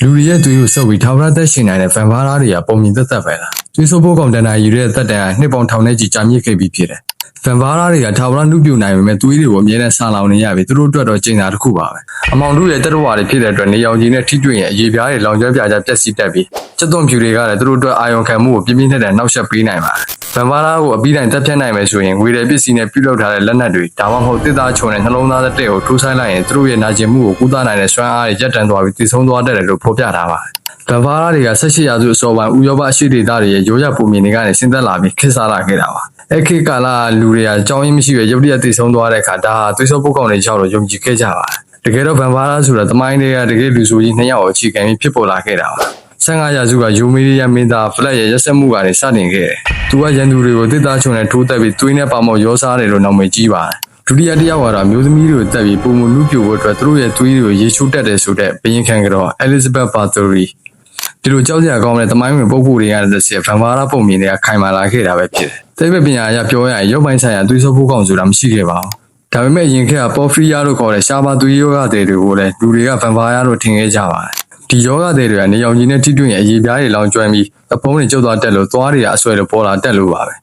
လူတွေရဲ့သွေးကိုဆုပ်ပြီးထာဝရသက်ရှင်နိုင်တဲ့ဗန်ဘားသားတွေကပုံမြင်သက်သက်ပဲလားသွေးဆုပ်ဖို့ကောင်တန်တာယူတဲ့သက်တမ်းနှစ်ပေါင်းထောင်နဲ့ကြီးကြာမြင့်ခဲ့ပြီးဖြစ်တယ်ဗန်ဘားသားတွေကထာဝရနှုတ်ပြနိုင်ပေမဲ့သွေးတွေကိုအမြဲတမ်းဆာလောင်နေရပြီသူတို့အတွက်တော့ကျင်းတာတစ်ခုပါပဲအမောင်တို့ရဲ့တရဝါတွေဖြစ်တဲ့အတွက်နေရောင်ကြီးနဲ့ထိတွေ့ရင်အရေးပြားတွေလောင်ကျွမ်းပြကြပျက်စီးတတ်ပြီးစက်သွန်ဖြူတွေကလည်းသူတို့အတွက်အာရုံခံမှုကိုပြင်းပြင်းထန်ထန်နှောက်ယှက်ပေးနိုင်ပါတယ်ဗန်ဘားသားကိုအပြီးတိုင်းတက်ဖြတ်နိုင်မယ်ဆိုရင်ငွေတွေပစ္စည်းနဲ့ပြုလုပ်ထားတဲ့လက်နက်တွေဒါမှမဟုတ်တစ်သားချုံနဲ့နှလုံးသားတဲ့ကိုထိုးဆိုင်လိုက်ရင်သူတို့ရဲ့နာကျင်မှုကိုကုသနိုင်တဲ့စွမ်းအားတွေရပ်တန့်သွားပြီးတည်ဆုံးသွားတတ်တယ်လို့ဖော်ပြထားပါတယ်ဗန်ဘားသားတွေက18ရာစုအစောပိုင်းဥရောပအရှေ့ဒေသတွေရဲ့ရိုးရာပုံမြင်တွေကနေဆင်းသက်လာပြီးခေတ်စားလာခဲ့တာပါအခက်ကာလလူတွေကအကြောင်းရင်းမရှိဘဲရုတ်တရက်တည်ဆုံးသွားတဲ့အခါဒါဟာသွေးဆုပ်ပုတ်ကောင်တွေကြောင့်လို့ယုံကြည်ခဲ့ကြပါတယ်တကယ်တော့ဗန်ဘားသားဆိုတာသမိုင်းတွေကတကယ်လူဆိုကြီး2ယောက်အခြေခံပြီးဖြစ်ပေါ်လာခဲ့တာပါ15ရာစုကယူမီရီယာမင်းသားဖလက်ရဲ့ရက်စက်မှုကနေစတင်ခဲ့တယ်။သူကရန်သူတွေကိုတစ်သားချုံနဲ့ထိုးတက်ပြီးသွေးနဲ့ပါမောက်ရောစားတယ်လို့နာမည်ကြီးပါတယ်။ဒုတိယတစ်ယောက်ကတော့မျိုးသမီးတွေကိုတက်ပြီးပုံမလူပြိုဖို့အတွက်သူတို့ရဲ့သွေးတွေကိုရေချိုးတက်တယ်ဆိုတဲ့ဘယင်ခံကတော့ Elizabeth Bathory ဒီလိုကြောက်စရာကောင်းတဲ့သမိုင်းဝင်ပုဂ္ဂိုလ်တွေကတစ်ဆက်ဗန်ဘားသားပုံမြင်တွေကခိုင်မာလာခဲ့တာပဲဖြစ်တယ်။သိပ္ပံပညာအရပြောရရင်ရုပ်ပိုင်းဆိုင်ရာသွေးဆုပ်ဖို့ကောင်ဆိုတာမရှိခဲ့ပါဘူး။ဒါပေမဲ့ရင်ခက်ကပေါ်ဖရီယာလို့ခေါ်တဲ့ရှားပါသွေးရောဂါတွေကိုလည်းလူတွေကဗန်ဘားယားလို့ထင်ခဲ့ကြပါတယ်။ဒီယောဂတွေကနေရောင်ကြီးနဲ့ထိတွေ့ရင်အရေးပြားတွေလောင်ကျွမ်းပြီးအဖုံးတွေကျုပ်သွားတက်လို့သွားတွေကအဆွဲလို့ပေါ်လာတက်လို့ပါပဲ